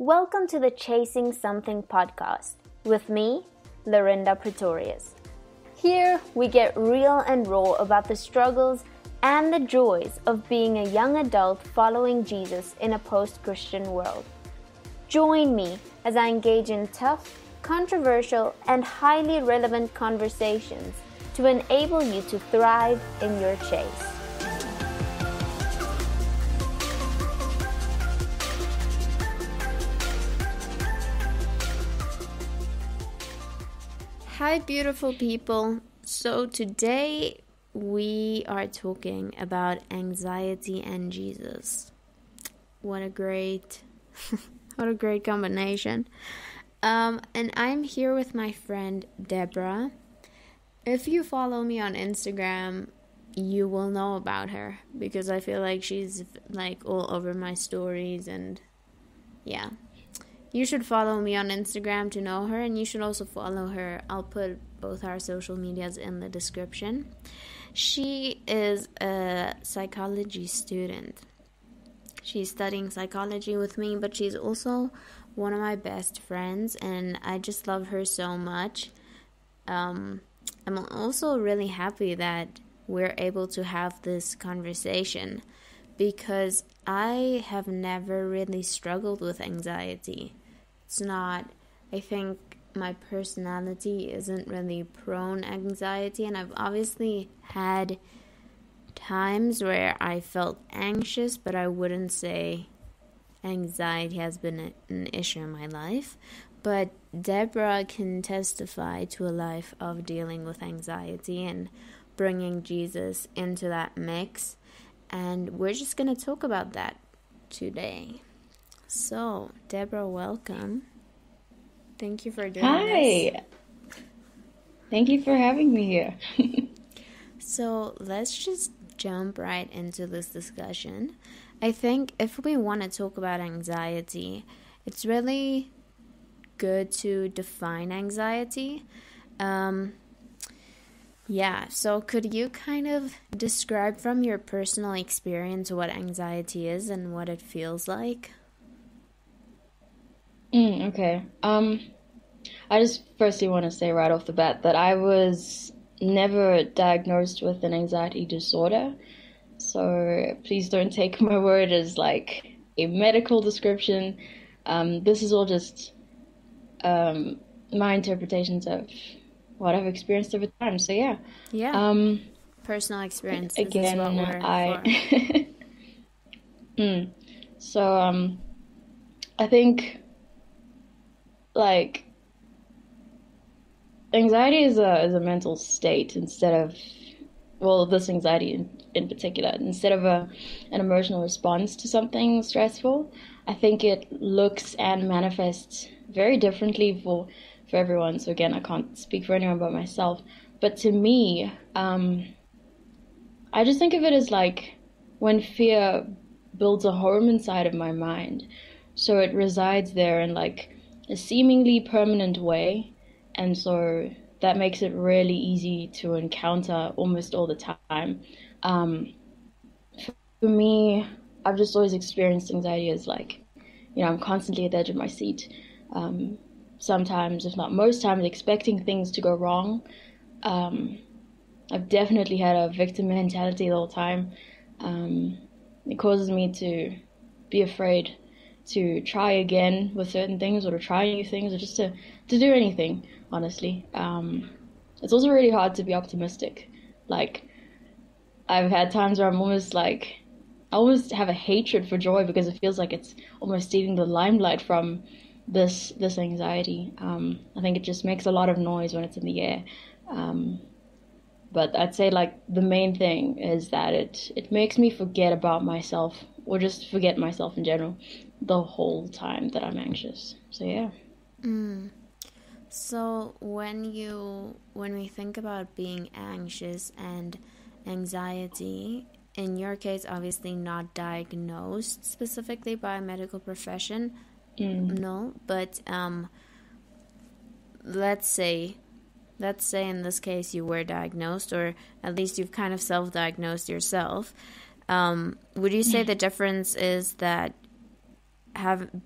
Welcome to the Chasing Something podcast with me, Lorinda Pretorius. Here we get real and raw about the struggles and the joys of being a young adult following Jesus in a post-Christian world. Join me as I engage in tough, controversial, and highly relevant conversations to enable you to thrive in your chase. Hi, beautiful people. So today we are talking about anxiety and Jesus. What a great combination. And I'm here with my friend Deborah. If you follow me on Instagram, you will know about her because I feel like she's like all over my stories, and yeah. You should follow me on Instagram to know her, and you should also follow her. I'll put both our social medias in the description. She is a psychology student. She's studying psychology with me, but she's also one of my best friends, and I just love her so much. I'm also really happy that we're able to have this conversation because I have never really struggled with anxiety. It's not, I think my personality isn't really prone anxiety, and I've obviously had times where I felt anxious, but I wouldn't say anxiety has been an issue in my life. But Deborah can testify to a life of dealing with anxiety and bringing Jesus into that mix. And we're just going to talk about that today. So, Deborah, welcome. Thank you for doing this. Hi. Thank you for having me here. So, let's just jump right into this discussion. I think if we want to talk about anxiety, it's really good to define anxiety. So could you kind of describe from your personal experience what anxiety is and what it feels like? Okay. I just firstly want to say right off the bat that I was never diagnosed with an anxiety disorder. So please don't take my word as like a medical description. This is all just my interpretations of what I've experienced over time. So yeah. Yeah. Personal experience. Again, this is what we're for. So I think like anxiety is a mental state instead of, well, this anxiety in particular, instead of an emotional response to something stressful. I think it looks and manifests very differently for everyone. So again, I can't speak for anyone but myself. But to me, I just think of it as like when fear builds a home inside of my mind. So it resides there in like a seemingly permanent way. And so that makes it really easy to encounter almost all the time. For me, I've just always experienced anxiety as like, I'm constantly at the edge of my seat. Sometimes, if not most times, expecting things to go wrong. I've definitely had a victim mentality the whole time. It causes me to be afraid to try again with certain things, or to try new things, or just to do anything, honestly. It's also really hard to be optimistic. Like, I've had times where I'm almost like, I almost have a hatred for joy because it feels like it's almost stealing the limelight from this anxiety. I think it just makes a lot of noise when it's in the air. But I'd say like the main thing is that it makes me forget about myself, or just forget myself in general, the whole time that I'm anxious. So yeah. So when we think about being anxious and anxiety, in your case, obviously not diagnosed specifically by a medical profession, no, but let's say in this case you were diagnosed, or at least you've kind of self-diagnosed yourself. Would you say the difference is that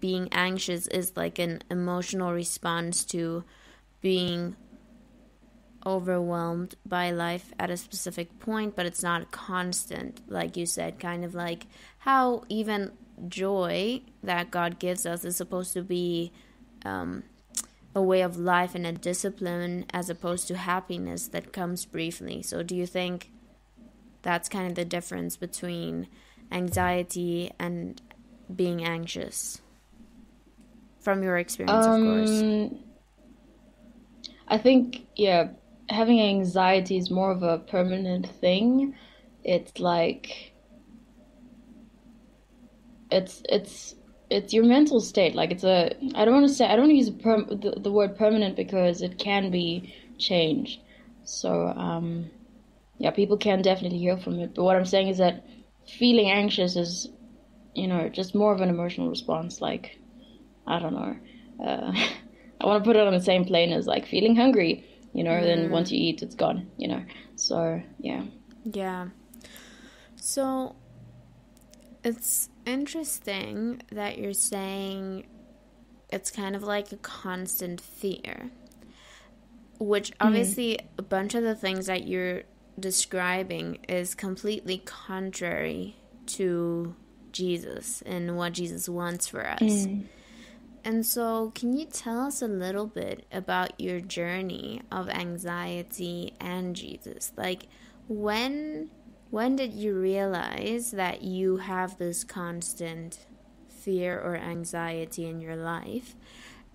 being anxious is like an emotional response to being overwhelmed by life at a specific point, but it's not constant, like you said, kind of like how even joy that God gives us is supposed to be a way of life and a discipline, as opposed to happiness that comes briefly. So do you think that's kind of the difference between anxiety and being anxious, from your experience, of course? I think, yeah, having anxiety is more of a permanent thing. It's like it's your mental state. Like I don't want to say, I don't use the word permanent because it can be changed. So yeah, people can definitely heal from it. But what I'm saying is that feeling anxious is, just more of an emotional response. Like, I don't know. I want to put it on the same plane as like feeling hungry, then once you eat, it's gone. So, yeah. Yeah. So it's interesting that you're saying it's kind of like a constant fear, which obviously a bunch of the things that you're describing is completely contrary to Jesus and what Jesus wants for us. And so can you tell us a little bit about your journey of anxiety and Jesus? Like, when did you realize that you have this constant fear or anxiety in your life?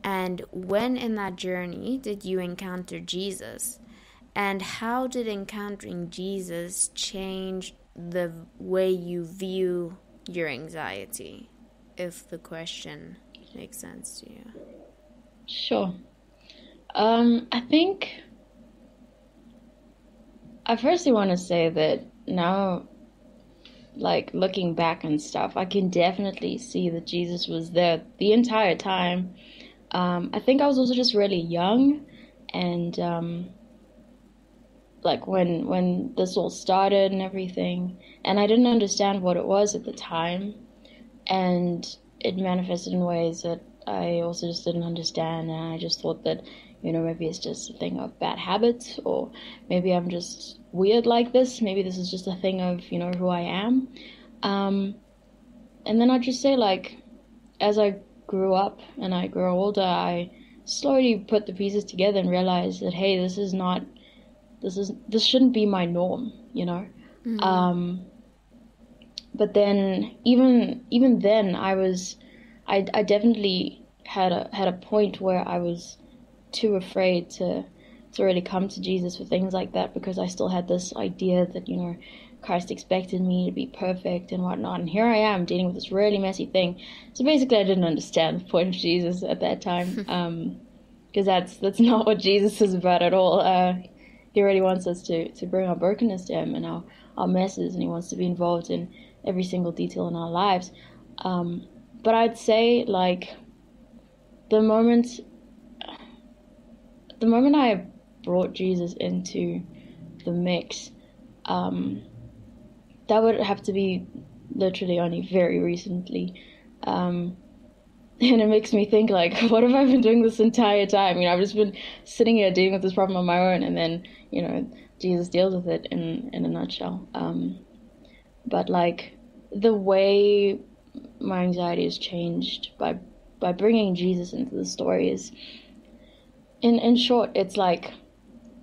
And when in that journey did you encounter Jesus? And how did encountering Jesus change the way you view your anxiety, if the question makes sense to you? Sure. I think I firstly want to say that now, like looking back and stuff, I can definitely see that Jesus was there the entire time. I think I was also just really young, and like when this all started and everything, and I didn't understand what it was at the time, and it manifested in ways that I also just didn't understand, and I just thought that, maybe it's just a thing of bad habits, or maybe I'm just weird like this, maybe this is just a thing of, who I am. And then I'd just say, like, as I grew up and I grew older, I slowly put the pieces together and realized that, hey, this shouldn't be my norm, But then even then I definitely had a point where I was too afraid to really come to Jesus for things like that, because I still had this idea that, Christ expected me to be perfect and whatnot, and here I am dealing with this really messy thing. So basically I didn't understand the point of Jesus at that time, because that's not what Jesus is about at all. He really wants us to bring our brokenness to him and our messes, and he wants to be involved in every single detail in our lives. But I'd say, like, the moment I brought Jesus into the mix, that would have to be literally only very recently. And it makes me think, like, what have I been doing this entire time? I've just been sitting here dealing with this problem on my own, and then, Jesus deals with it in a nutshell. But, like, the way my anxiety has changed by bringing Jesus into the story is, in short, it's like,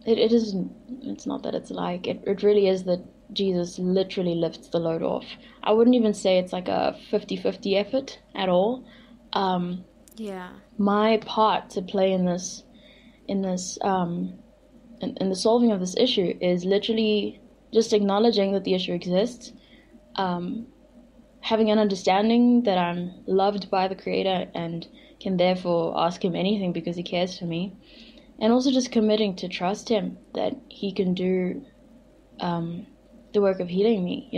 it's not that it's like, it really is that Jesus literally lifts the load off. I wouldn't even say it's like a 50-50 effort at all. Yeah. My part to play in the solving of this issue is literally just acknowledging that the issue exists, having an understanding that I'm loved by the Creator and can therefore ask him anything because he cares for me, and also just committing to trust him that he can do the work of healing me.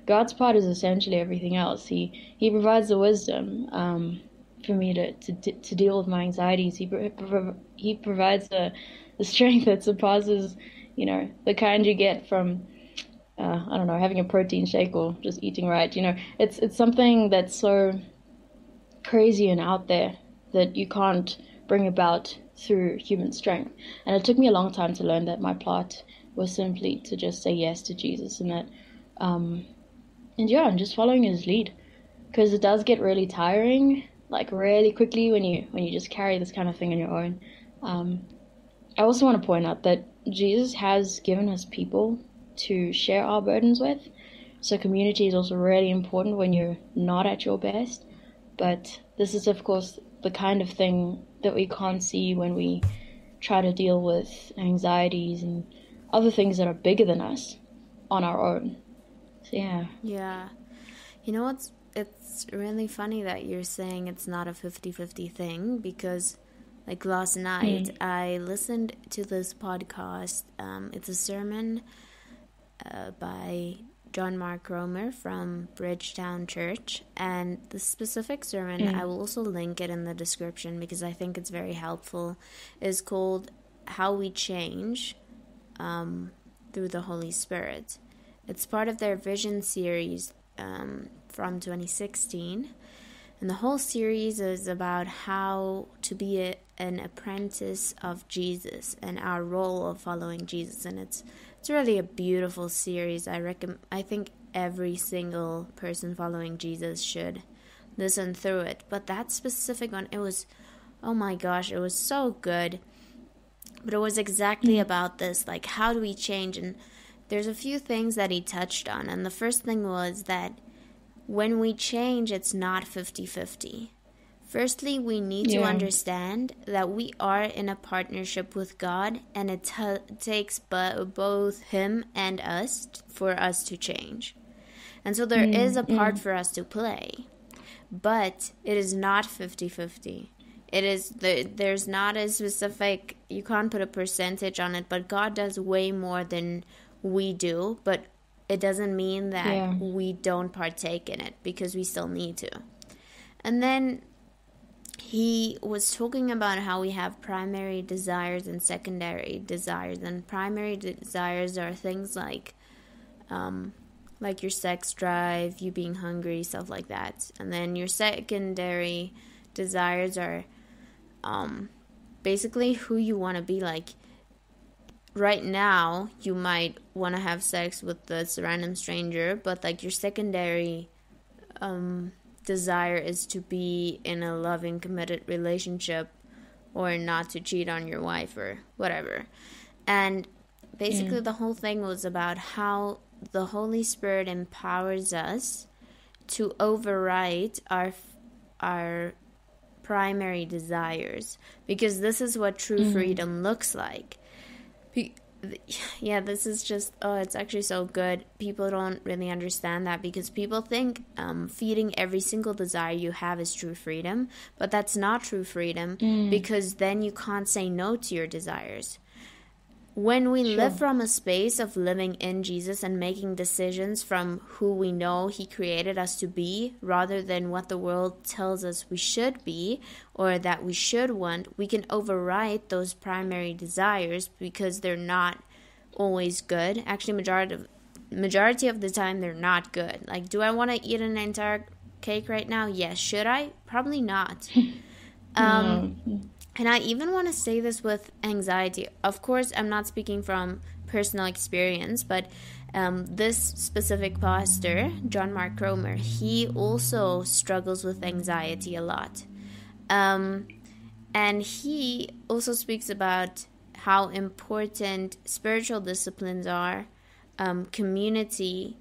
God's part is essentially everything else. He provides the wisdom for me to deal with my anxieties. He provides the strength that surpasses, the kind you get from I don't know, having a protein shake or just eating right. It's something that's so crazy and out there that you can't bring about through human strength. And it took me a long time to learn that my plot was simply to just say yes to Jesus, and that, and just following his lead, because it does get really tiring, like really quickly when you just carry this kind of thing on your own. I also want to point out that Jesus has given us people to share our burdens with. So community is also really important when you're not at your best. But this is, of course, the kind of thing that we can't see when we try to deal with anxieties and other things that are bigger than us on our own. So, yeah. Yeah. You know what's, it's really funny that you're saying it's not a 50-50 thing, because like last night I listened to this podcast. It's a sermon by John Mark Romer from Bridgetown Church, and the specific sermon, I will also link it in the description because I think it's very helpful, is called How We Change Through the Holy Spirit. It's part of their Vision series from 2016, and the whole series is about how to be an apprentice of Jesus and our role of following Jesus, and it's really a beautiful series. I think every single person following Jesus should listen through it. But that specific one, it was, oh my gosh, it was so good. But it was exactly about this, like, how do we change? And there's a few things that he touched on. And the first thing was that when we change, it's not 50-50. Firstly, we need to understand that we are in a partnership with God, and it takes both Him and us for us to change. And so there is a part for us to play, but it is not 50-50. It is there's not a specific, you can't put a percentage on it, but God does way more than we do, but it doesn't mean that we don't partake in it, because we still need to. And then he was talking about how we have primary desires and secondary desires. And primary desires are things like your sex drive, you being hungry, stuff like that. And then your secondary desires are basically who you want to be. Like, right now, you might want to have sex with this random stranger, but like your secondary desire is to be in a loving, committed relationship, or not to cheat on your wife or whatever. And basically the whole thing was about how the Holy Spirit empowers us to override our primary desires, because this is what true freedom looks like. Yeah, this is just, it's actually so good. People don't really understand that, because people think feeding every single desire you have is true freedom, but that's not true freedom, because then you can't say no to your desires. When we live from a space of living in Jesus and making decisions from who we know He created us to be, rather than what the world tells us we should be or that we should want, we can override those primary desires, because they're not always good. Actually, majority of the time, they're not good. Like, do I want to eat an entire cake right now? Yes. Should I? Probably not. And I even want to say this with anxiety. Of course, I'm not speaking from personal experience, but this specific pastor, John Mark Romer, he also struggles with anxiety a lot. And he also speaks about how important spiritual disciplines are, community,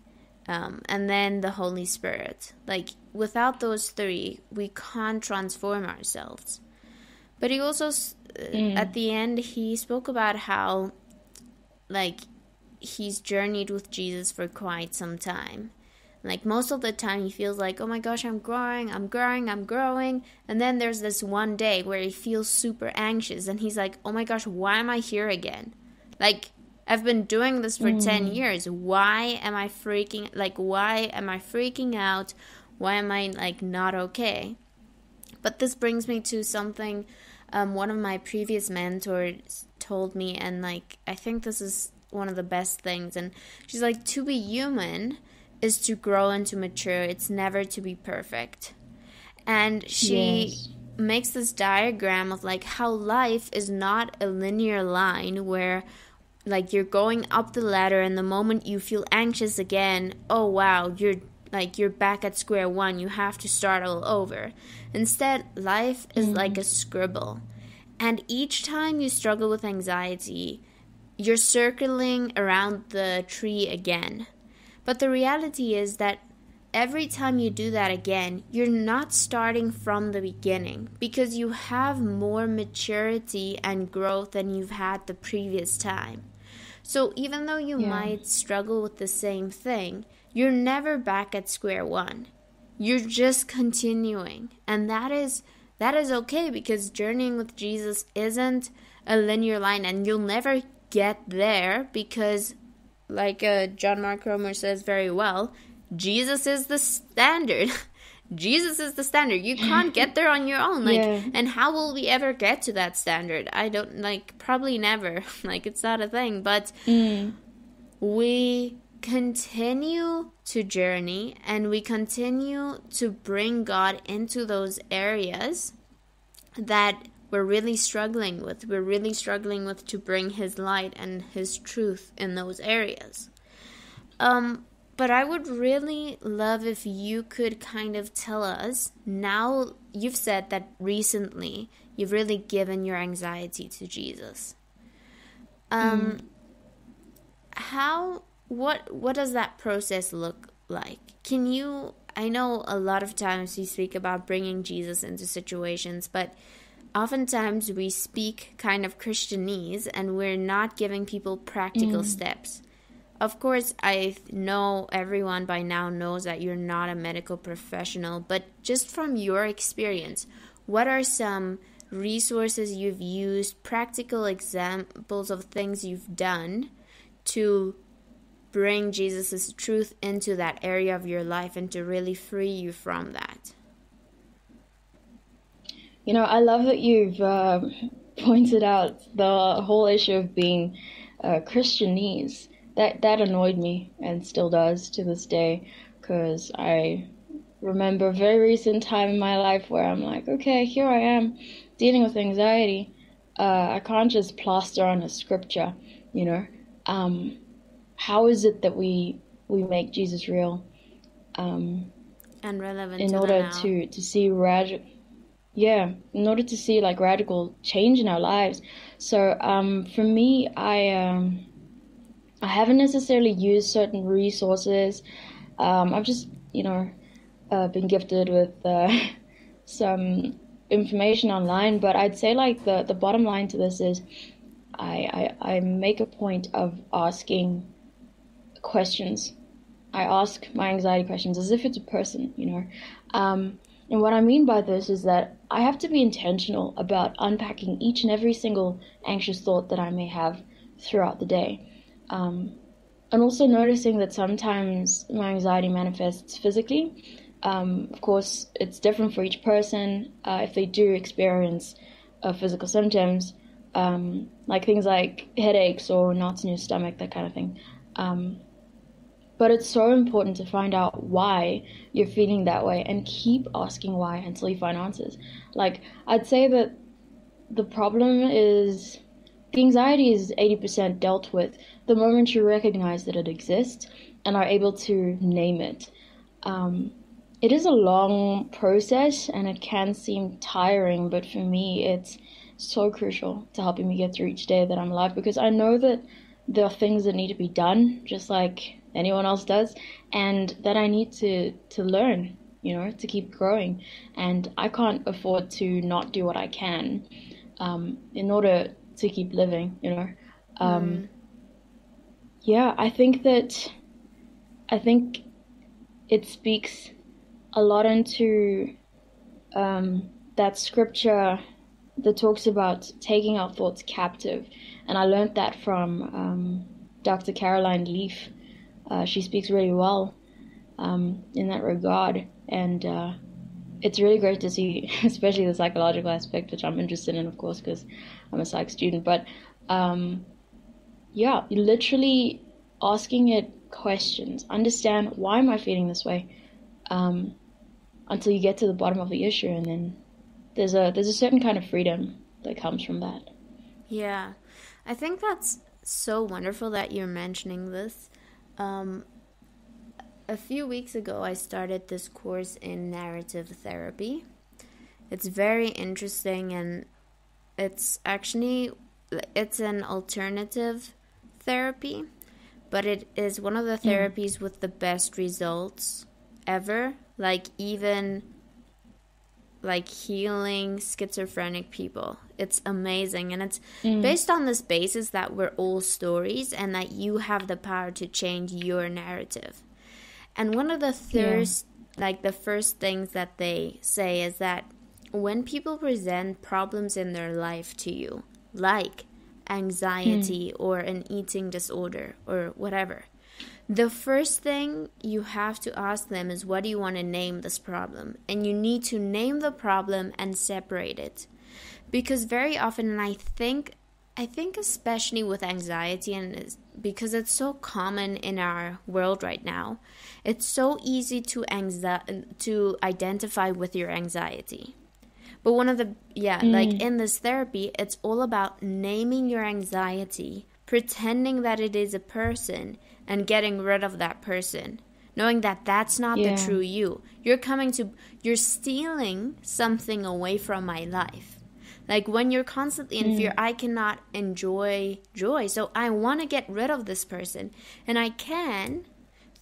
and then the Holy Spirit. Like, without those three, we can't transform ourselves. But he also, at the end, he spoke about how, like, he's journeyed with Jesus for quite some time. Like, most of the time he feels like, oh my gosh, I'm growing. And then there's this one day where he feels super anxious, and he's like, oh my gosh, why am I here again? Like, I've been doing this for 10 years. Why am I freaking out? Why am I, like, not okay? But this brings me to something one of my previous mentors told me, and, like, I think this is one of the best things. And she's like, to be human is to grow and to mature. It's never to be perfect. And she Yes. makes this diagram of like how life is not a linear line where like you're going up the ladder and the moment you feel anxious again, oh wow, you're back at square one, you have to start all over. Instead, life is like a scribble, and each time you struggle with anxiety, you're circling around the tree again. But the reality is that every time you do that again, you're not starting from the beginning because you have more maturity and growth than you've had the previous time. So even though you Yeah. might struggle with the same thing, you're never back at square one. You're just continuing. And that is okay, because journeying with Jesus isn't a linear line, and you'll never get there because, like John Mark Comer says very well, Jesus is the standard. Jesus is the standard. You can't get there on your own. Like, Yeah. and how will we ever get to that standard? I don't, like, probably never. Like, it's not a thing. But we continue to journey, and we continue to bring God into those areas that we're really struggling with. We're really struggling with to bring His light and His truth in those areas. But I would really love if you could kind of tell us, now you've said that recently you've really given your anxiety to Jesus. What does that process look like? Can you, I know a lot of times we speak about bringing Jesus into situations, but oftentimes we speak kind of Christianese and we're not giving people practical steps. Of course, I know everyone by now knows that you're not a medical professional, but just from your experience, what are some resources you've used, practical examples of things you've done to bring Jesus' truth into that area of your life and to really free you from that? You know, I love that you've pointed out the whole issue of being Christianese. That annoyed me and still does to this day, because I remember a very recent time in my life where I'm like, okay, here I am dealing with anxiety. I can't just plaster on a scripture, you know. How is it that we make Jesus real? And relevant in to order the now. to see in order to see like radical change in our lives. So for me, I haven't necessarily used certain resources. I've just, been gifted with some information online, but I'd say like the bottom line to this is I make a point of asking questions. I ask my anxiety questions as if it's a person, you know. And what I mean by this is that I have to be intentional about unpacking each and every single anxious thought that I may have throughout the day. And also noticing that sometimes my anxiety manifests physically. Of course, it's different for each person. If they do experience physical symptoms, like things like headaches or knots in your stomach, that kind of thing. But it's so important to find out why you're feeling that way and keep asking why until you find answers. Like, I'd say that the problem is the anxiety is 80% dealt with the moment you recognize that it exists and are able to name it. It is a long process and it can seem tiring, but for me it's so crucial to helping me get through each day that I'm alive, because I know that there are things that need to be done just like anyone else does, and that I need to learn, to keep growing. And I can't afford to not do what I can in order to keep living, Yeah, I think it speaks a lot into that scripture that talks about taking our thoughts captive. And I learned that from Dr. Caroline Leaf. She speaks really well in that regard. And it's really great to see, especially the psychological aspect, which I'm interested in, of course, because I'm a psych student. But yeah, literally asking it questions. Understand, why am I feeling this way? until you get to the bottom of the issue, and then there's a certain kind of freedom that comes from that. Yeah, I think that's so wonderful that you're mentioning this. A few weeks ago, I started this course in narrative therapy. It's very interesting, and it's an alternative therapy, but it is one of the therapies with the best results ever. Like, even like healing schizophrenic people. It's amazing, and it's based on this basis that we're all stories and that you have the power to change your narrative. And one of the the first things that they say is that when people present problems in their life to you, like anxiety or an eating disorder or whatever, the first thing you have to ask them is, what do you want to name this problem? And you need to name the problem and separate it. Because very often, and I think especially with anxiety, and because it's so common in our world right now, it's so easy to identify with your anxiety. But one of the, like in this therapy, it's all about naming your anxiety, pretending that it is a person, and getting rid of that person. Knowing that that's not the true you. You're stealing something away from my life. Like when you're constantly in fear, I cannot enjoy joy. So I want to get rid of this person. And I can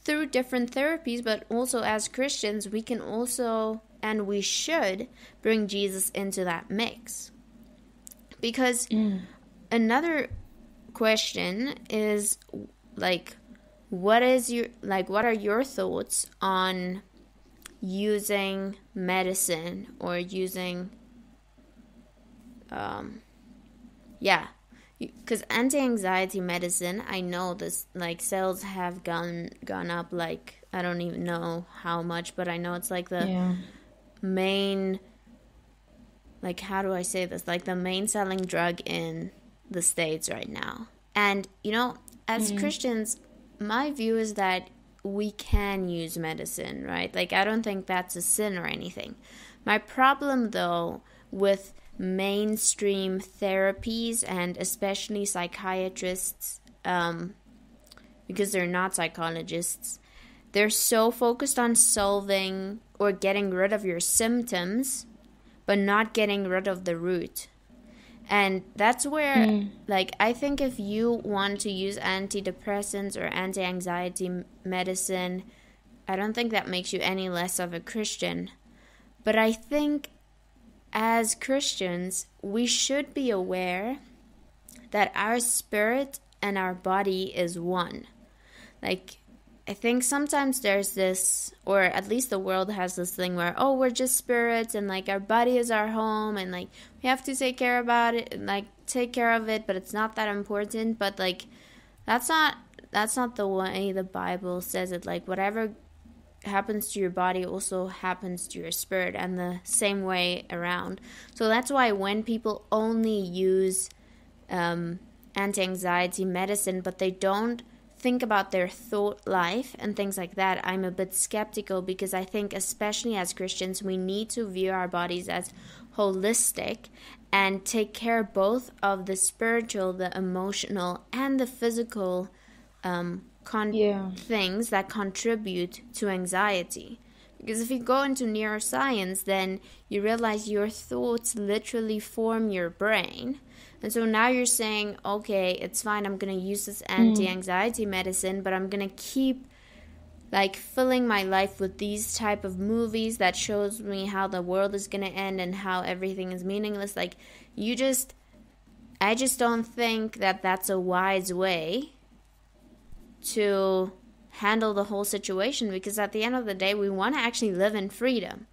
through different therapies, but also as Christians, we can also, and we should, bring Jesus into that mix. Because another question is, like, what are your thoughts on using medicine or using because anti-anxiety medicine, I know this, like, sales have gone up, like, I don't even know how much, but I know it's like the main, like, how do I say this, like the main selling drug in the States right now. And as Christians, my view is that we can use medicine, right? Like, I don't think that's a sin or anything. My problem, though, with mainstream therapies, and especially psychiatrists, because they're not psychologists, they're so focused on solving or getting rid of your symptoms, but not getting rid of the root. And that's where, like, I think if you want to use antidepressants or anti-anxiety medicine, I don't think that makes you any less of a Christian. But I think as Christians, we should be aware that our spirit and our body is one. Like, I think sometimes there's this, or at least the world has this thing where, oh, we're just spirits, and like our body is our home, and like we have to take care about it, and like take care of it, but it's not that important. But like that's not the way the Bible says it. Like, whatever happens to your body also happens to your spirit, and the same way around. So that's why when people only use anti-anxiety medicine, but they don't think about their thought life and things like that, I'm a bit skeptical, because I think, especially as Christians, we need to view our bodies as holistic and take care both of the spiritual, the emotional, and the physical things that contribute to anxiety. Because if you go into neuroscience, then you realize your thoughts literally form your brain. And so now you're saying, okay, it's fine, I'm going to use this anti-anxiety medicine, but I'm going to keep like filling my life with these type of movies that shows me how the world is going to end and how everything is meaningless. Like, I just don't think that that's a wise way to handle the whole situation, because at the end of the day, we want to actually live in freedom.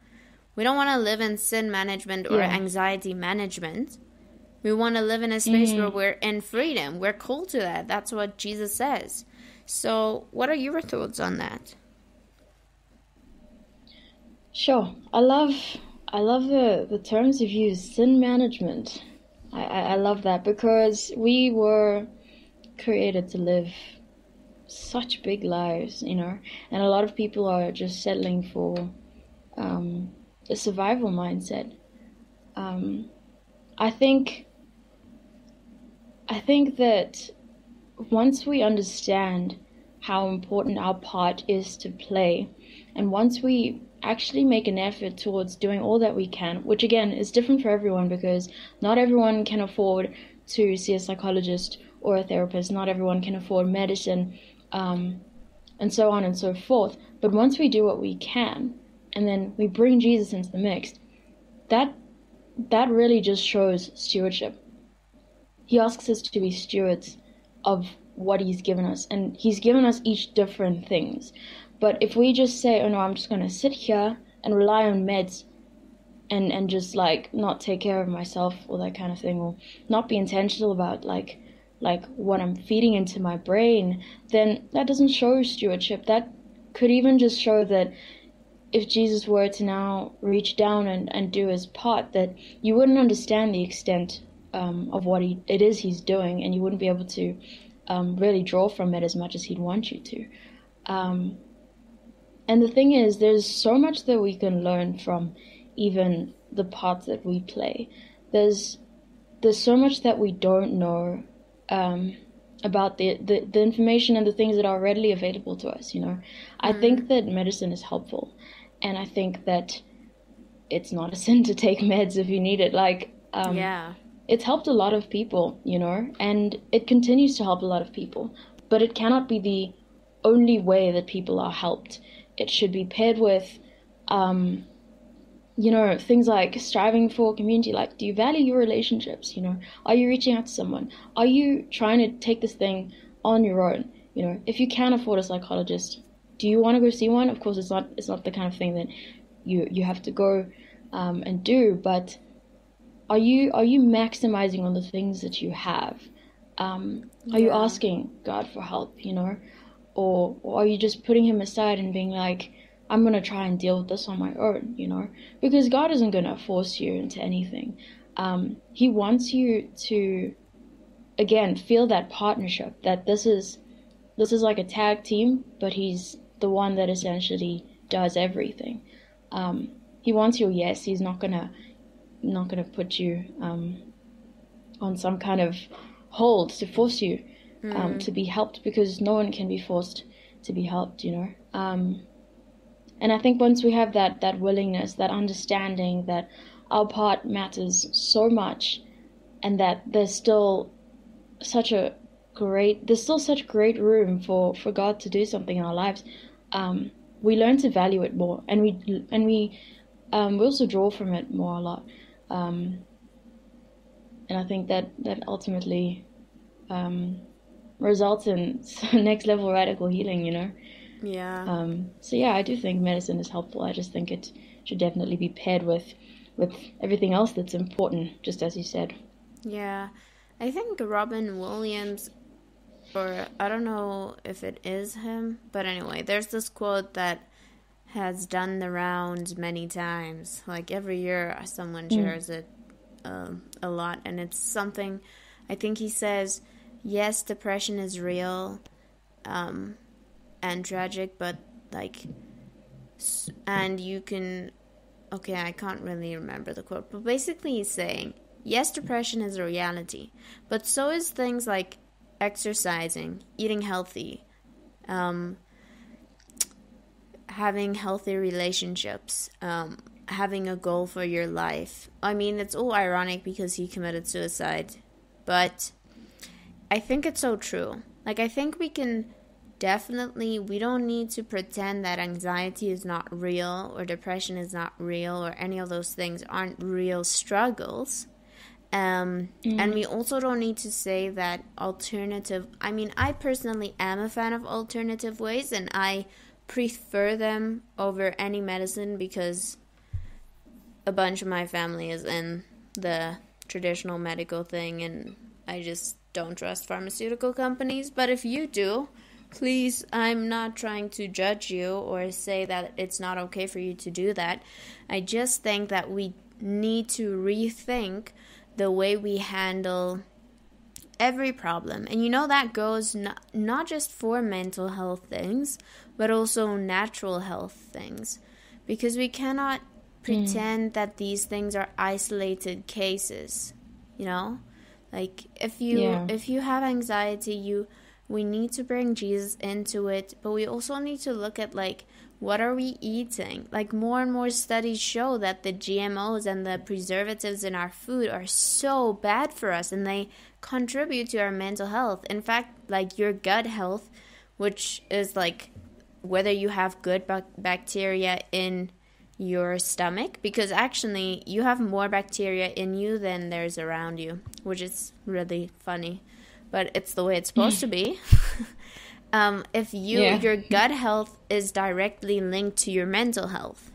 We don't want to live in sin management or anxiety management. We want to live in a space where we're in freedom. We're called to that. That's what Jesus says. So what are your thoughts on that? Sure. I love the terms you've used, sin management. I love that, because we were created to live such big lives, and a lot of people are just settling for a survival mindset. I think that once we understand how important our part is to play, and once we actually make an effort towards doing all that we can, which again is different for everyone because not everyone can afford to see a psychologist or a therapist, not everyone can afford medicine, and so on and so forth. But once we do what we can, and then we bring Jesus into the mix, that really just shows stewardship. He asks us to be stewards of what he's given us, and he's given us each different things. But if we just say, oh no, I'm just going to sit here and rely on meds and just like not take care of myself or that kind of thing, or not be intentional about like what I'm feeding into my brain, then that doesn't show stewardship. That could even just show that if Jesus were to now reach down and do his part, that you wouldn't understand the extent of what it is he's doing, and you wouldn't be able to really draw from it as much as he'd want you to. And the thing is, there's so much that we can learn from even the parts that we play. There's so much that we don't know about the information and the things that are readily available to us, you know. I think that medicine is helpful, and I think that it's not a sin to take meds if you need it. Like, it's helped a lot of people, you know, and it continues to help a lot of people, but it cannot be the only way that people are helped. It should be paired with, you know, things like striving for community. Like, do you value your relationships? You know, are you reaching out to someone? Are you trying to take this thing on your own? You know, if you can afford a psychologist, do you want to go see one? Of course, it's not the kind of thing that you have to go and do. But are you maximizing on the things that you have? Are you asking God for help? You know, or are you just putting him aside and being like, I'm going to try and deal with this on my own, you know? Because God isn't going to force you into anything. He wants you to, again, feel that partnership, that this is like a tag team, but he's the one that essentially does everything. He wants your yes. He's not gonna put you on some kind of hold to force you to be helped, because no one can be forced to be helped, you know? And I think once we have that willingness, that understanding that our part matters so much, and that there's still such great room for God to do something in our lives, we learn to value it more, and we also draw from it more a lot. And I think that ultimately results in next level radical healing, you know? Yeah. So yeah, I do think medicine is helpful. I just think it should definitely be paired with everything else that's important, just as you said. Yeah. I think Robin Williams, or I don't know if it is him, but anyway, there's this quote that has done the rounds many times. Like every year someone shares it a lot, and it's something, I think he says, yes, depression is real, and tragic, but like, and you can, okay, I can't really remember the quote, but basically he's saying, yes, depression is a reality, but so is things like exercising, eating healthy, having healthy relationships, having a goal for your life. I mean, it's all ironic because he committed suicide, but I think it's so true. Like, I think we don't need to pretend that anxiety is not real, or depression is not real, or any of those things aren't real struggles. And we also don't need to say that I personally am a fan of alternative ways, and I prefer them over any medicine because a bunch of my family is in the traditional medical thing, and I just don't trust pharmaceutical companies. But if you do, please, I'm not trying to judge you or say that it's not okay for you to do that. I just think that we need to rethink the way we handle every problem. And you know, that goes not just for mental health things, but also natural health things. because we cannot pretend that these things are isolated cases, you know? Like if you have anxiety, we need to bring Jesus into it, but we also need to look at like, what are we eating? Like more and more studies show that the GMOs and the preservatives in our food are so bad for us, and they contribute to our mental health. In fact, like your gut health, which is like whether you have good bacteria in your stomach, because actually you have more bacteria in you than there's around you, which is really funny, but it's the way it's supposed to be. If your gut health is directly linked to your mental health.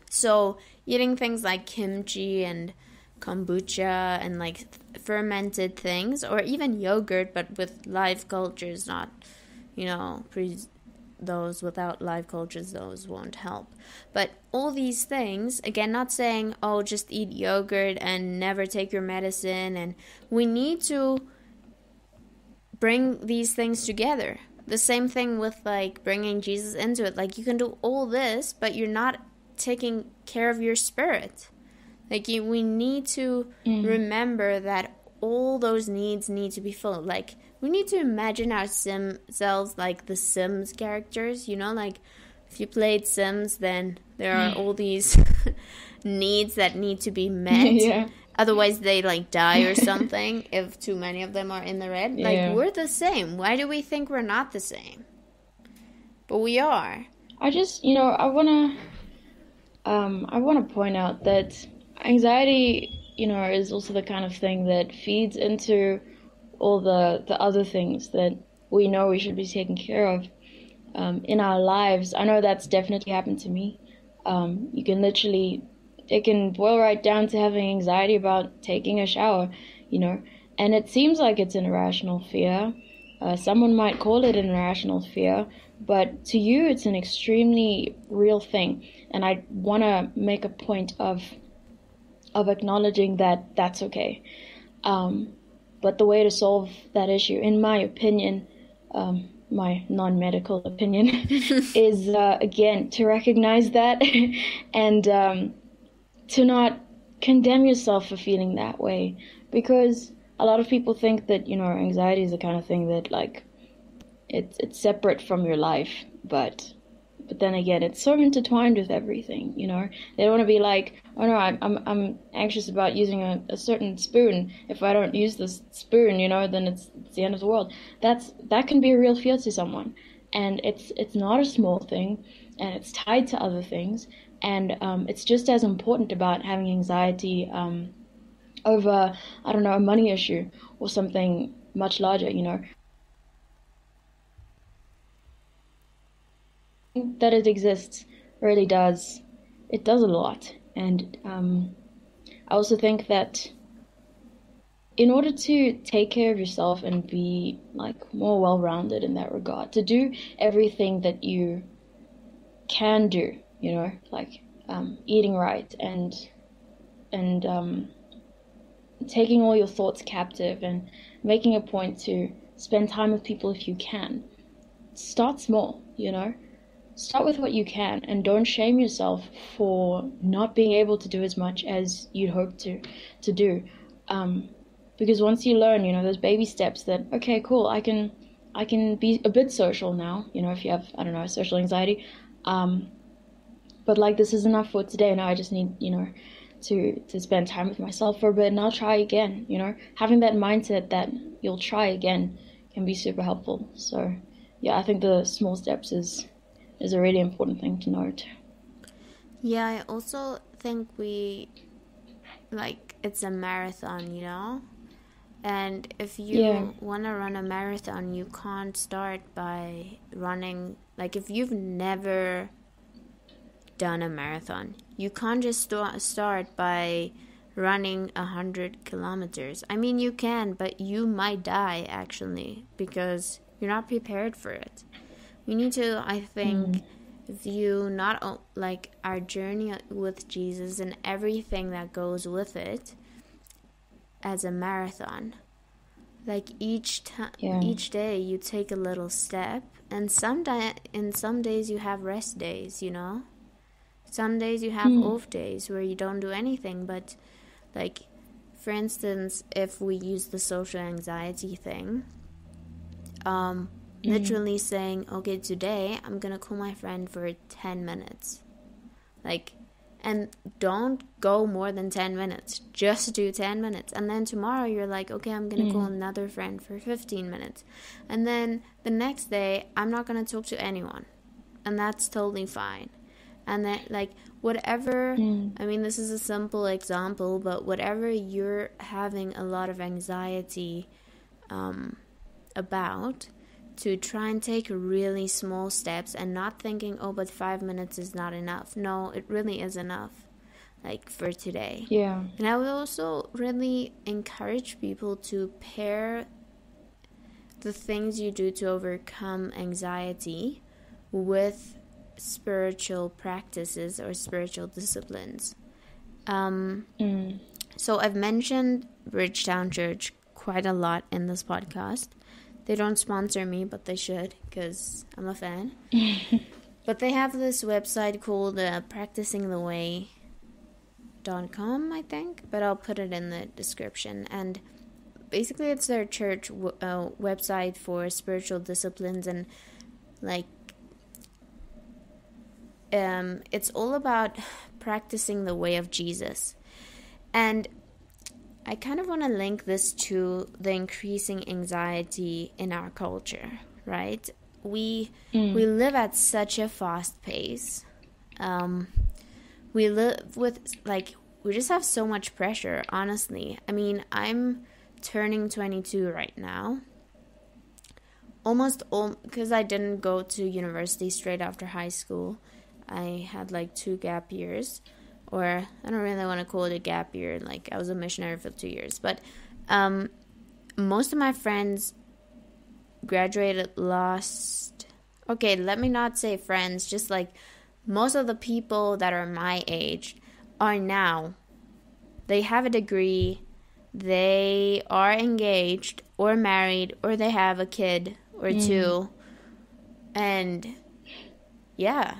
So eating things like kimchi and kombucha and like fermented things, or even yogurt, but with live cultures, not, those without live cultures, those won't help. But all these things, again, not saying, oh, just eat yogurt and never take your medicine. And we need to bring these things together. The same thing with like bringing Jesus into it. Like you can do all this, but you're not taking care of your spirit. Like we need to remember that all those needs need to be filled. Like we need to imagine ourselves like the Sims characters, like if you played Sims, then there are all these needs that need to be met. Yeah. Otherwise they like die or something if too many of them are in the red. Yeah. Like we're the same. Why do we think we're not the same? But we are. I just, I want to point out that anxiety, is also the kind of thing that feeds into all the other things that we know we should be taking care of in our lives. I know that's definitely happened to me. It can boil right down to having anxiety about taking a shower, and it seems like it's an irrational fear. Someone might call it an irrational fear, but to you it's an extremely real thing. And I want to make a point of acknowledging that that's okay. But the way to solve that issue, in my opinion, my non-medical opinion, is, again, to recognize that and to not condemn yourself for feeling that way. Because a lot of people think that, anxiety is the kind of thing that, like, it's separate from your life. But then again, it's so intertwined with everything, They don't want to be like, oh no, I'm anxious about using a certain spoon. If I don't use this spoon, then it's the end of the world. That can be a real fear to someone. And it's not a small thing, and it's tied to other things. And it's just as important about having anxiety over, I don't know, a money issue or something much larger, That it exists really does. It does a lot. And I also think that in order to take care of yourself and be like more well-rounded in that regard, to do everything that you can do, like eating right and taking all your thoughts captive and making a point to spend time with people if you can. Start small, Start with what you can, and don't shame yourself for not being able to do as much as you'd hoped to do. Because once you learn, those baby steps that, okay, cool, I can be a bit social now, if you have, I don't know, social anxiety. But like, this is enough for today. Now I just need, to spend time with myself for a bit, and I'll try again, Having that mindset that you'll try again can be super helpful. So yeah, I think the small steps is a really important thing to note. Yeah, I also think it's a marathon, And if you want to run a marathon, you can't start by running. Like, if you've never done a marathon, you can't just start by running 100 kilometers. I mean, you can, but you might die, actually, because you're not prepared for it. We need to, I think, view not like our journey with Jesus and everything that goes with it as a marathon. Like each day you take a little step, and in some days you have rest days, Some days you have off days where you don't do anything, but like, for instance, if we use the social anxiety thing, literally saying, okay, today I'm gonna call my friend for 10 minutes. Like, and don't go more than 10 minutes. Just do 10 minutes. And then tomorrow you're like, okay, I'm going to call another friend for 15 minutes. And then the next day, I'm not going to talk to anyone. And that's totally fine. And then, like, whatever, I mean, this is a simple example, but whatever you're having a lot of anxiety about, to try and take really small steps and not thinking, oh, but 5 minutes is not enough. No, it really is enough, like, for today. Yeah. And I would also really encourage people to pair the things you do to overcome anxiety with spiritual practices or spiritual disciplines. So I've mentioned Bridgetown Church quite a lot in this podcast. They don't sponsor me, but they should, because I'm a fan. But they have this website called practicingtheway.com, I think. But I'll put it in the description. And basically it's their church website for spiritual disciplines. And, like, it's all about practicing the way of Jesus. And I kind of want to link this to the increasing anxiety in our culture, right? We live at such a fast pace. We live with, like, we just have so much pressure, honestly. I mean, I'm turning 22 right now. Almost all, because I didn't go to university straight after high school. I had, like, 2 gap years. Or I don't really want to call it a gap year. Like, I was a missionary for 2 years. But most of my friends graduated last... Okay, let me not say friends. Just, like, most of the people that are my age are now. They have a degree. They are engaged or married. Or they have a kid or 2. And, yeah.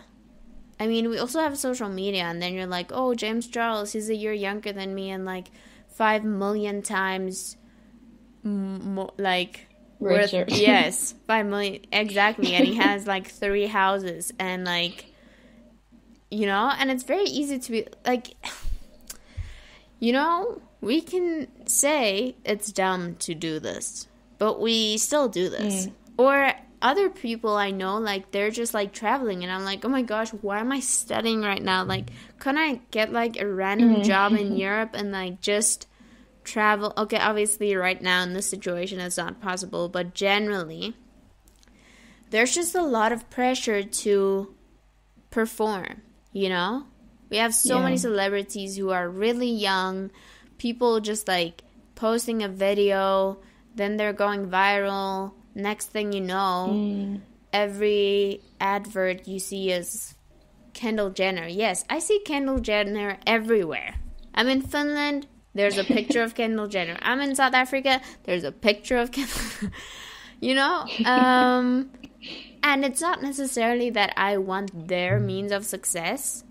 I mean, we also have social media, and then you're like, oh, James Charles, he's a year younger than me, and, like, 5 million times more, like, richer. Yes, 5 million, exactly, and he has, like, 3 houses, and, like, you know, and it's very easy to be, like, you know, we can say it's dumb to do this, but we still do this. Or other people I know, like, they're just, like, traveling, and I'm like, oh my gosh, why am I studying right now? Like, couldn't I get, like, a random job in Europe and, like, just travel? Okay, obviously right now in this situation it's not possible, but generally there's just a lot of pressure to perform, you know? We have so many celebrities who are really young, people just, like, posting a video, then they're going viral. Next thing you know, every advert you see is Kendall Jenner. Yes, I see Kendall Jenner everywhere. I'm in Finland, there's a picture of Kendall Jenner. I'm in South Africa, there's a picture of Kendall. You know? And it's not necessarily that I want their means of success.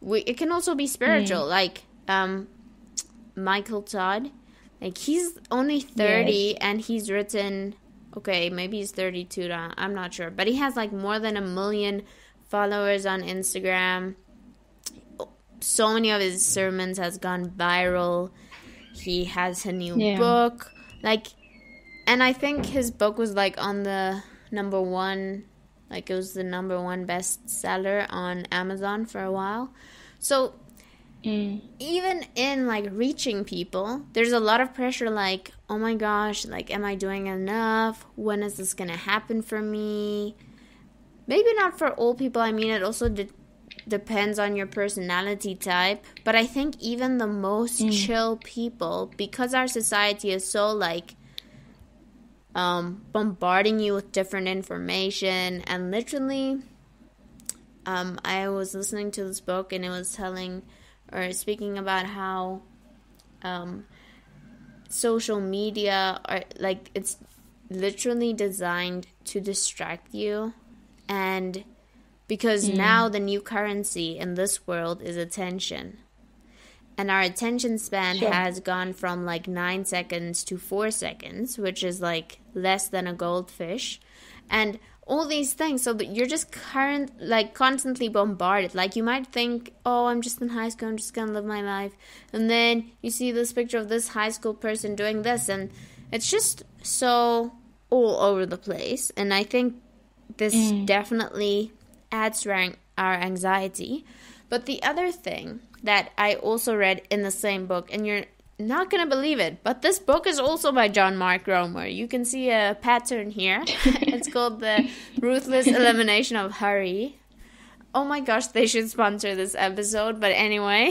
It can also be spiritual. Like, Michael Todd. Like, he's only 30 and he's written... Okay, maybe he's 32 now. I'm not sure. But he has, like, more than 1 million followers on Instagram. So many of his sermons has gone viral. He has a new book. Like, and I think his book was, like, on the number 1. Like, it was the number 1 bestseller on Amazon for a while. So... even in, like, reaching people, there's a lot of pressure, like, oh my gosh, like, am I doing enough? When is this gonna happen for me? Maybe not for all people. I mean, it also depends on your personality type. But I think even the most chill people, because our society is so, like, bombarding you with different information, and literally, I was listening to this book, and it was speaking about how social media are, like, it's literally designed to distract you, and Because now the new currency in this world is attention. And our attention span has gone from like 9 seconds to 4 seconds, which is like less than a goldfish. And all these things, so that you're just constantly bombarded. Like, you might think, oh, I'm just in high school, I'm just gonna live my life. And then you see this picture of this high school person doing this, and it's just so all over the place. And I think this definitely adds to our anxiety. But the other thing that I also read in the same book, and you're not going to believe it, but this book is also by John Mark Romer. You can see a pattern here. It's called The Ruthless Elimination of Hurry. Oh my gosh, they should sponsor this episode, but anyway.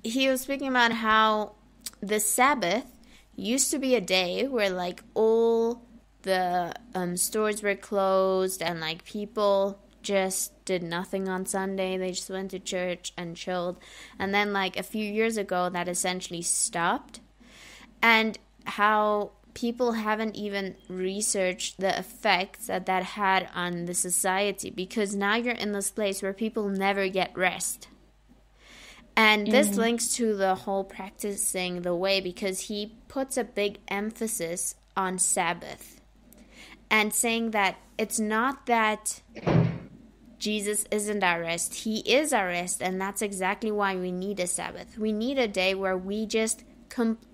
He was speaking about how the Sabbath used to be a day where like all the stores were closed and like people just did nothing on Sunday. They just went to church and chilled. And then like a few years ago that essentially stopped. And how people haven't even researched the effects that had on the society, because now you're in this place where people never get rest. And this links to the whole practicing the way, because he puts a big emphasis on Sabbath and saying that it's not that Jesus isn't our rest. He is our rest, and that's exactly why we need a Sabbath. We need a day where we just,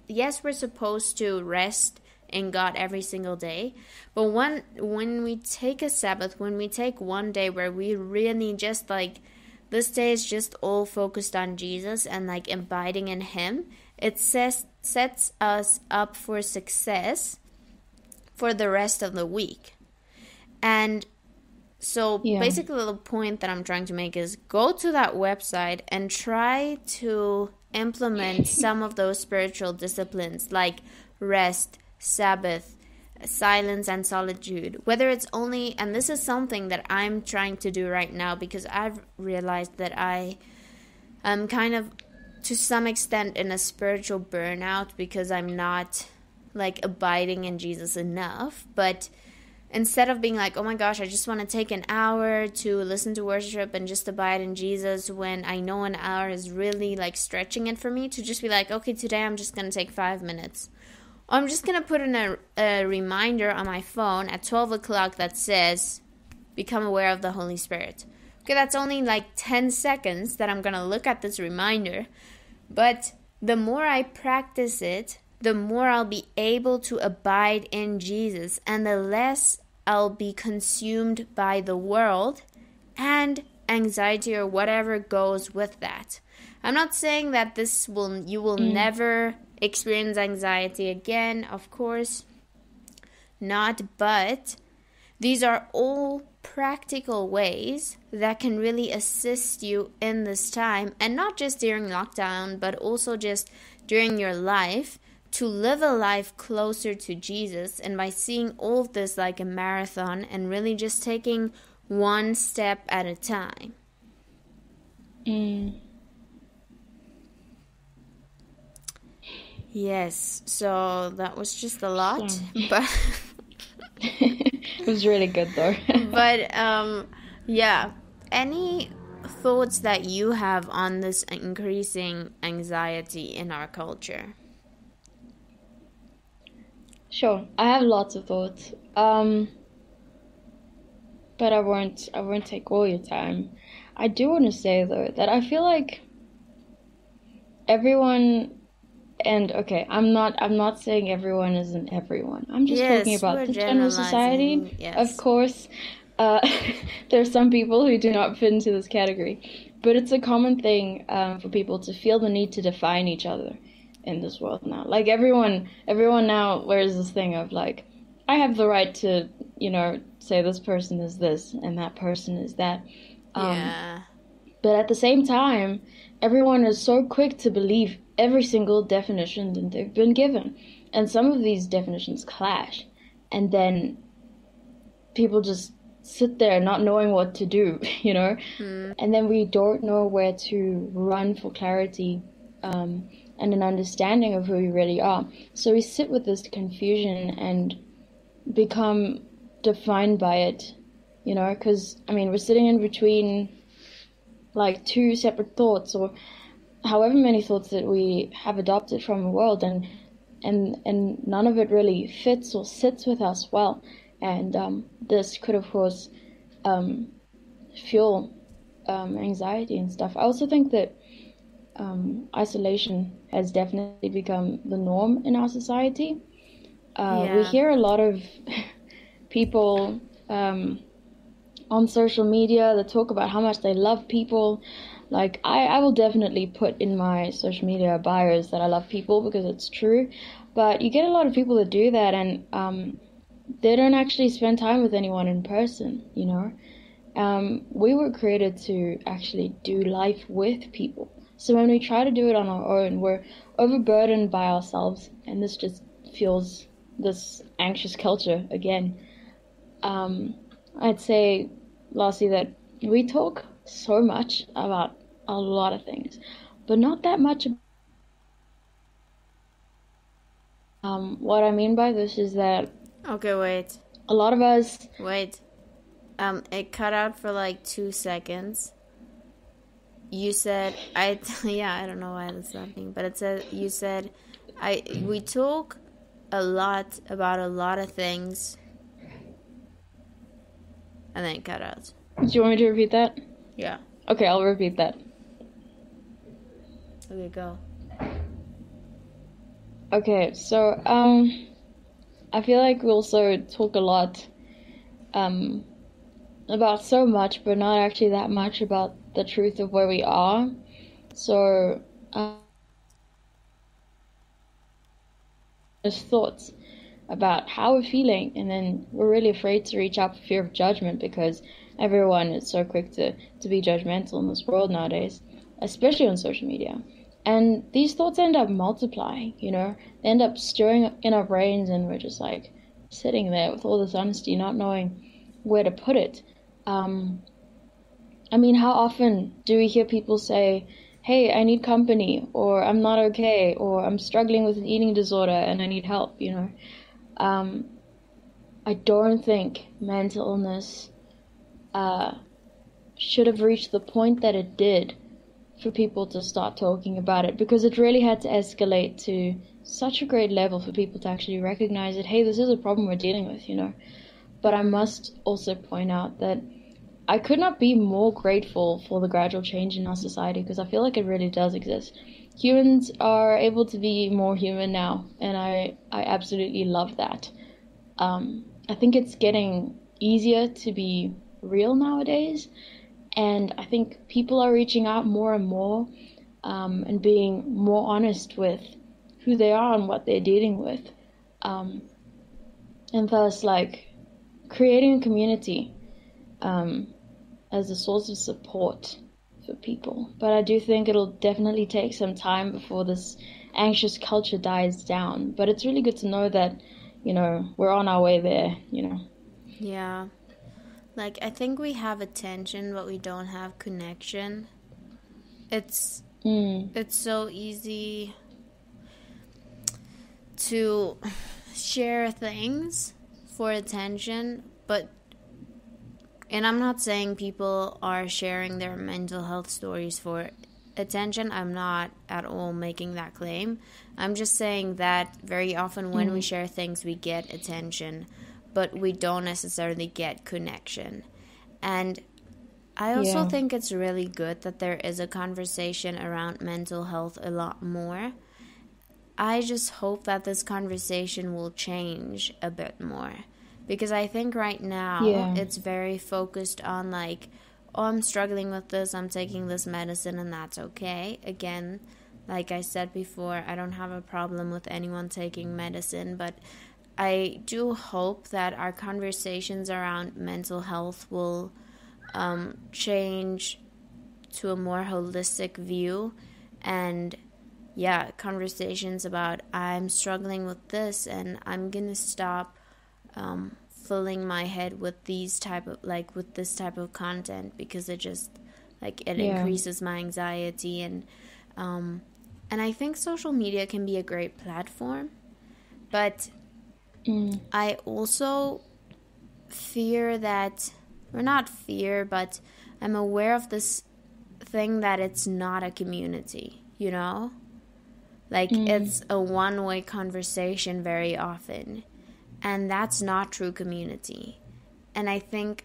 yes, we're supposed to rest in God every single day, but when we take a Sabbath, when we take one day where we really just like, this day is just all focused on Jesus and like abiding in Him, it sets us up for success for the rest of the week. And so basically the point that I'm trying to make is go to that website and try to implement some of those spiritual disciplines like rest, Sabbath, silence, and solitude. Whether it's only, and this is something that I'm trying to do right now, because I've realized that I am kind of to some extent in a spiritual burnout because I'm not like abiding in Jesus enough. But instead of being like, oh my gosh, I just want to take an hour to listen to worship and just abide in Jesus, when I know an hour is really like stretching it for me, to just be like, okay, today I'm just going to take 5 minutes. Or I'm just going to put in a reminder on my phone at 12 o'clock that says, become aware of the Holy Spirit. Okay, that's only like 10 seconds that I'm going to look at this reminder. But the more I practice it, the more I'll be able to abide in Jesus, and the less I'll be consumed by the world and anxiety or whatever goes with that. I'm not saying that you will never experience anxiety again, of course not, but these are all practical ways that can really assist you in this time, and not just during lockdown, but also just during your life, to live a life closer to Jesus. And by seeing all of this like a marathon and really just taking one step at a time. Yes, so that was just a lot, but it was really good though. But yeah, any thoughts that you have on this increasing anxiety in our culture? Sure, I have lots of thoughts, but I won't take all your time. I do want to say though that I feel like everyone, and okay, I'm not saying everyone isn't everyone. I'm just talking about the general society. Yes. Of course, there's some people who do not fit into this category, but it's a common thing for people to feel the need to define each other in this world now. Like everyone now wears this thing of like, I have the right to, say this person is this and that person is that. But at the same time, everyone is so quick to believe every single definition that they've been given. And some of these definitions clash. And then people just sit there not knowing what to do, And then we don't know where to run for clarity and an understanding of who we really are. So we sit with this confusion and become defined by it, you know, because, I mean, we're sitting in between like two separate thoughts, or however many thoughts that we have adopted from the world, and none of it really fits or sits with us well. And this could, of course, fuel anxiety and stuff. I also think that isolation has definitely become the norm in our society. We hear a lot of people on social media that talk about how much they love people. Like, I will definitely put in my social media bios that I love people, because it's true. But you get a lot of people that do that, and they don't actually spend time with anyone in person, you know. We were created to actually do life with people. So when we try to do it on our own, we're overburdened by ourselves, and this just fuels this anxious culture again. I'd say, lastly, that we talk so much about a lot of things, but not that much. What I mean by this is that... Okay, wait. A lot of us... Wait. It cut out for like 2 seconds. You said, yeah, I don't know why that's happening, but it said, you said, we talk a lot about a lot of things, and then it cut out. Do you want me to repeat that? Yeah. Okay, I'll repeat that. Okay, go. Okay, so, I feel like we also talk a lot, about so much, but not actually that much about the truth of where we are. So, just thoughts about how we're feeling, and then we're really afraid to reach out for fear of judgment, because everyone is so quick to be judgmental in this world nowadays, especially on social media. And these thoughts end up multiplying, you know, they end up stirring in our brains, and we're just like sitting there with all this honesty, not knowing where to put it. I mean, how often do we hear people say, hey, I need company, or I'm not okay, or I'm struggling with an eating disorder and I need help, you know? I don't think mental illness should have reached the point that it did for people to start talking about it, because it really had to escalate to such a great level for people to actually recognize that, hey, this is a problem we're dealing with, you know? But I must also point out that I could not be more grateful for the gradual change in our society, because I feel like it really does exist. Humans are able to be more human now, and I absolutely love that. I think it's getting easier to be real nowadays, and I think people are reaching out more and more, and being more honest with who they are and what they're dealing with, and thus, like, creating a community as a source of support for people. But I do think it'll definitely take some time before this anxious culture dies down. But it's really good to know that, you know, we're on our way there, you know. Yeah. Like, I think we have attention, but we don't have connection. It's so easy to share things for attention, and I'm not saying people are sharing their mental health stories for attention. I'm not at all making that claim. I'm just saying that very often when we share things, we get attention, but we don't necessarily get connection. And I also think it's really good that there is a conversation around mental health a lot more. I just hope that this conversation will change a bit more. Because I think right now it's very focused on, like, oh, I'm struggling with this, I'm taking this medicine, and that's okay. Again, like I said before, I don't have a problem with anyone taking medicine, but I do hope that our conversations around mental health will change to a more holistic view, and conversations about, I'm struggling with this and I'm gonna stop filling my head with this type of content, because it just, like, it increases my anxiety, and I think social media can be a great platform, but I also fear that, or not fear, but I'm aware of this thing that it's not a community, you know? Like, it's a one-way conversation very often. And that's not true community. And I think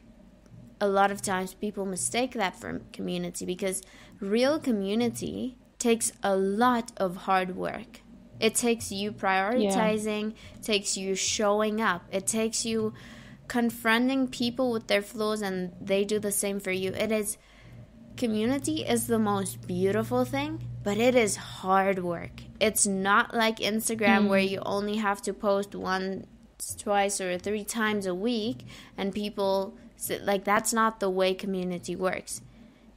a lot of times people mistake that for community, because real community takes a lot of hard work. It takes you prioritizing, takes you showing up, it takes you confronting people with their flaws and they do the same for you. Community is the most beautiful thing, but it is hard work. It's not like Instagram where you only have to post once, twice, or 3 times a week and people, like, that's not the way community works.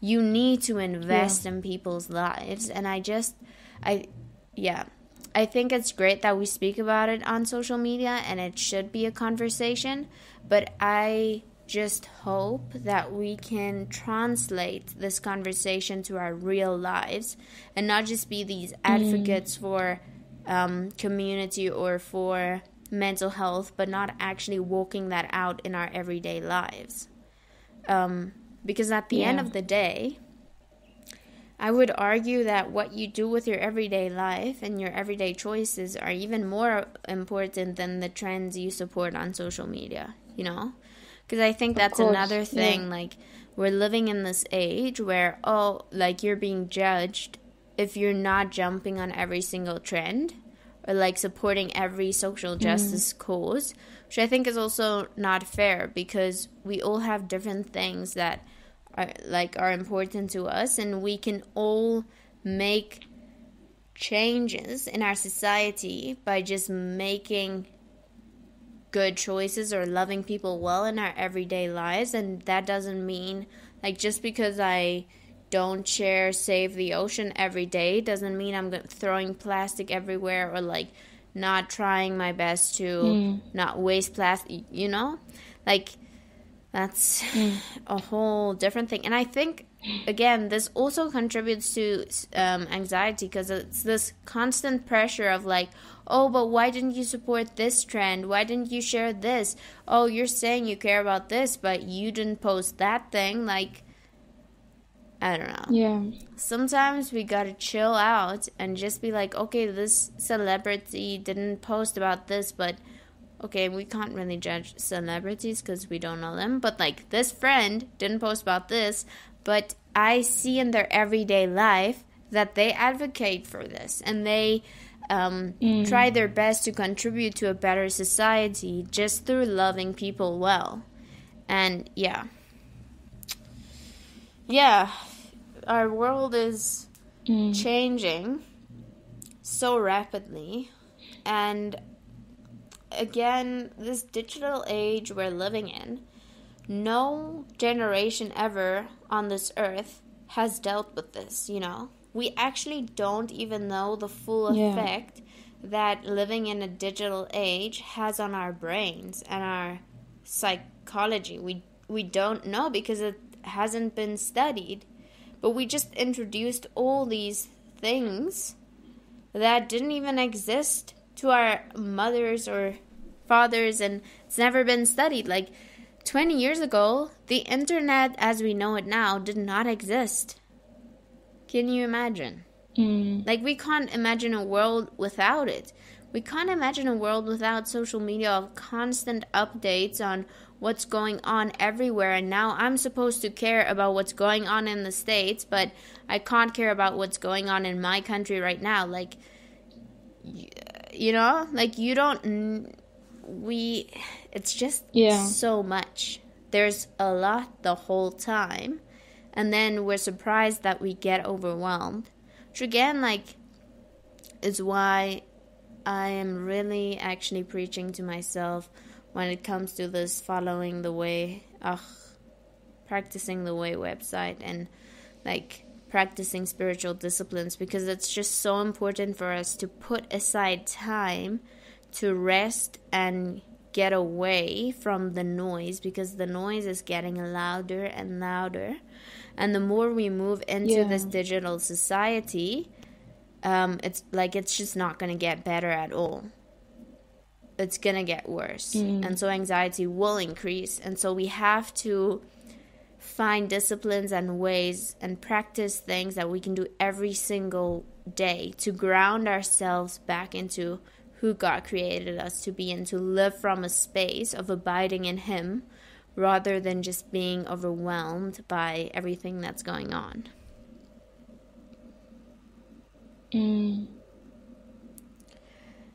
You need to invest in people's lives. And I think it's great that we speak about it on social media and it should be a conversation, but I just hope that we can translate this conversation to our real lives and not just be these advocates for community or for mental health, but not actually walking that out in our everyday lives. Because at the end of the day, I would argue that what you do with your everyday life and your everyday choices are even more important than the trends you support on social media, you know? Because I think that's another thing, like, we're living in this age where, you're being judged if you're not jumping on every single trend or, like, supporting every social justice cause, which I think is also not fair, because we all have different things that are important to us, and we can all make changes in our society by just making good choices or loving people well in our everyday lives. And that doesn't mean, like, just because I don't share Save the Ocean every day doesn't mean I'm throwing plastic everywhere or, like, not trying my best to not waste plastic, you know? Like, that's a whole different thing. And I think, again, this also contributes to anxiety, because it's this constant pressure of, like, oh, but why didn't you support this trend? Why didn't you share this? Oh, you're saying you care about this, but you didn't post that thing. Like, I don't know. Yeah. Sometimes we gotta chill out and just be like, okay, this celebrity didn't post about this, but okay, we can't really judge celebrities because we don't know them. But, like, this friend didn't post about this, but I see in their everyday life that they advocate for this and they try their best to contribute to a better society just through loving people well. And our world is changing so rapidly, and again, this digital age we're living in, no generation ever on this earth has dealt with this, you know? We actually don't even know the full effect that living in a digital age has on our brains and our psychology. We don't know because it hasn't been studied. But we just introduced all these things that didn't even exist to our mothers or fathers, and it's never been studied. Like, 20 years ago, the internet as we know it now did not exist. Can you imagine? Like, we can't imagine a world without it. We can't imagine a world without social media of constant updates on what's going on everywhere. And now I'm supposed to care about what's going on in the States, but I can't care about what's going on in my country right now. Like, you know, like, you don't... it's just so much. There's a lot the whole time, and then we're surprised that we get overwhelmed, which again, like, is why I am really actually preaching to myself when it comes to this practicing the way website and, like, practicing spiritual disciplines, because it's just so important for us to put aside time to rest and get away from the noise, because the noise is getting louder and louder. And the more we move into this digital society, it's just not going to get better at all. it's going to get worse. And so anxiety will increase. And so we have to find disciplines and ways and practice things that we can do every single day to ground ourselves back into who God created us to be and to live from a space of abiding in Him rather than just being overwhelmed by everything that's going on.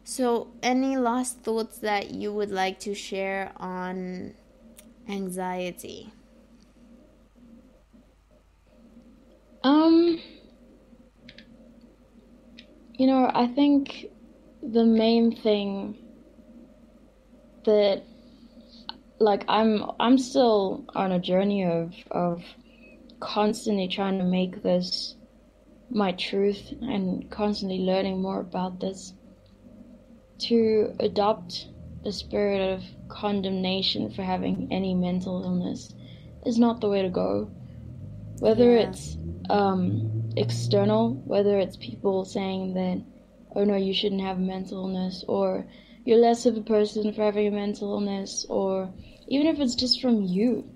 So, any last thoughts that you would like to share on anxiety? I think the main thing that, like, I'm still on a journey of constantly trying to make this my truth and constantly learning more about this. To adopt the spirit of condemnation for having any mental illness is not the way to go. Whether it's external, whether it's people saying that, oh no, you shouldn't have a mental illness, or you're less of a person for having a mental illness, or even if it's just from you,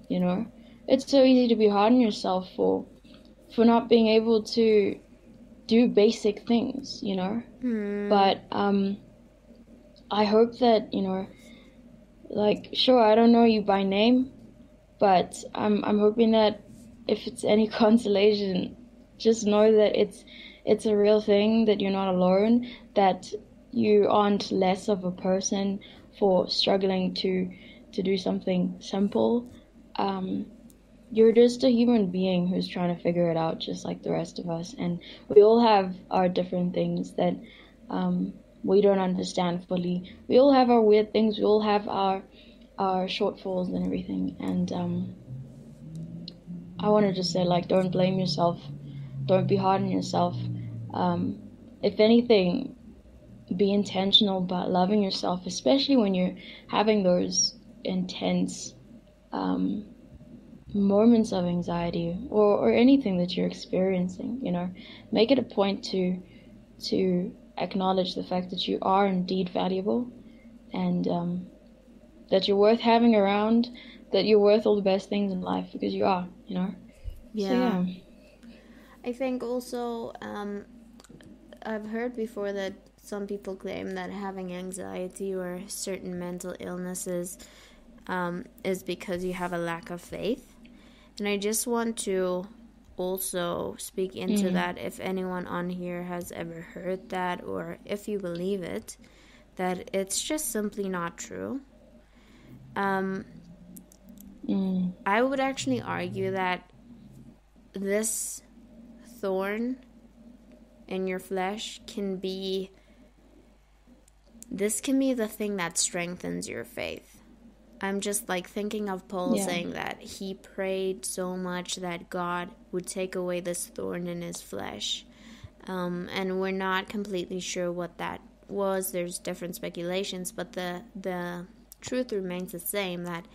it's so easy to be hard on yourself for not being able to do basic things, But I hope that, sure, I don't know you by name, but I'm hoping that if it's any consolation, just know that it's a real thing, that you're not alone, that you aren't less of a person for struggling to do something simple. You're just a human being who's trying to figure it out just like the rest of us. And we all have our different things that we don't understand fully. We all have our weird things. We all have our shortfalls and everything. And I want to just say, don't blame yourself. Don't be hard on yourself. If anything, be intentional about loving yourself, especially when you're having those intense moments of anxiety or anything that you're experiencing. Make it a point to acknowledge the fact that you are indeed valuable, and that you're worth having around, that you're worth all the best things in life, because you are, Yeah. So, yeah. I think also I've heard before that some people claim that having anxiety or certain mental illnesses is because you have a lack of faith. And I just want to also speak into that, if anyone on here has ever heard that, or if you believe it, that it's just simply not true. I would actually argue that this thorn in your flesh can be the thing that strengthens your faith. I'm just thinking of Paul saying that he prayed so much that God would take away this thorn in his flesh. And we're not completely sure what that was. There's different speculations, but the truth remains the same, that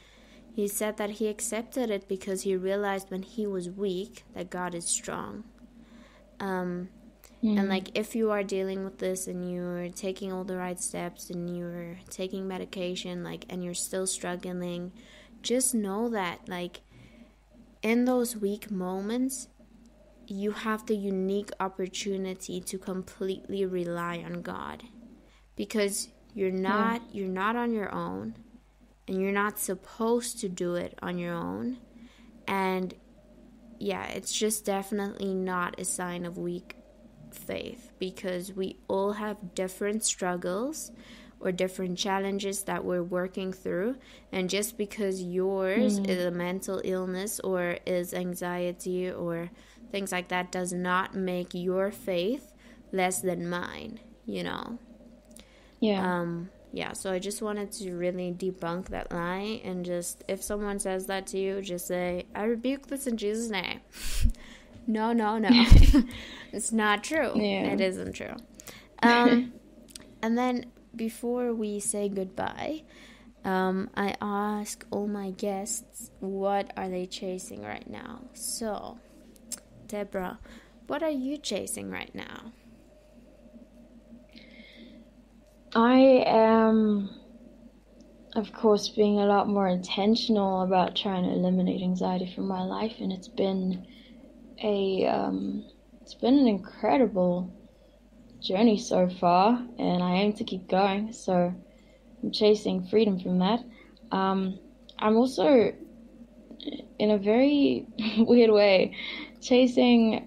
he said that he accepted it because he realized when he was weak that God is strong. And if you are dealing with this and you're taking all the right steps and you're taking medication, and you're still struggling, just know that in those weak moments, you have the unique opportunity to completely rely on God, because you're not on your own, and you're not supposed to do it on your own. And it's just definitely not a sign of weak faith, because we all have different struggles or different challenges that we're working through. And just because yours is a mental illness or is anxiety or things like that does not make your faith less than mine, So I just wanted to really debunk that lie, and just, if someone says that to you, just say, I rebuke this in Jesus' name. No. It's not true. Yeah. It isn't true. And then before we say goodbye, I ask all my guests, what are they chasing right now? So, Deborah, what are you chasing right now? I am of course, being a lot more intentional about trying to eliminate anxiety from my life, and it's been an incredible journey so far, and I aim to keep going. So I'm chasing freedom from that. I'm also, in a very weird way, chasing.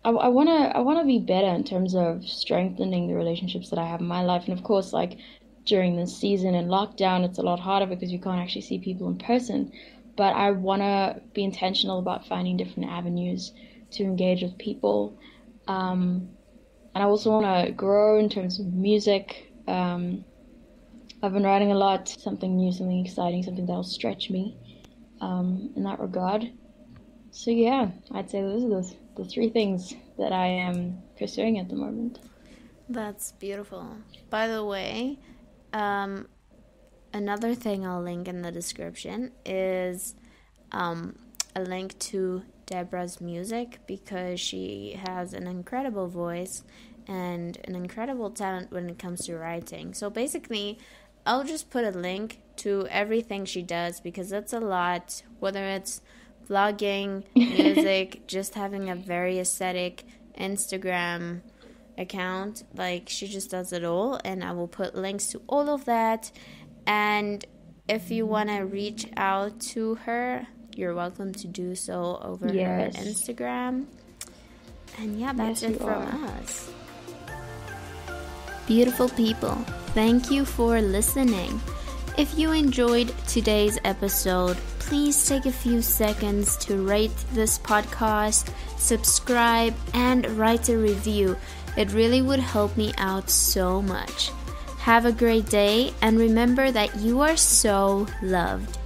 I wanna be better in terms of strengthening the relationships that I have in my life, and of course, like during this season and lockdown, it's a lot harder because you can't actually see people in person. But I wanna be intentional about finding different avenues to engage with people, and I also wanna grow in terms of music. I've been writing a lot, something new, something exciting, something that'll stretch me in that regard. So yeah, I'd say those are the three things that I am pursuing at the moment. That's beautiful. By the way, another thing I'll link in the description is a link to Deborah's music, because she has an incredible voice and an incredible talent when it comes to writing. So basically, I'll just put a link to everything she does, because that's a lot, whether it's vlogging, music, just having a very aesthetic Instagram account. Like, she just does it all, and I will put links to all of that. And if you want to reach out to her, you're welcome to do so over her Instagram. And yeah, that's it from us. Beautiful people, thank you for listening. If you enjoyed today's episode, please take a few seconds to rate this podcast, subscribe, and write a review. It really would help me out so much. Have a great day, and remember that you are so loved.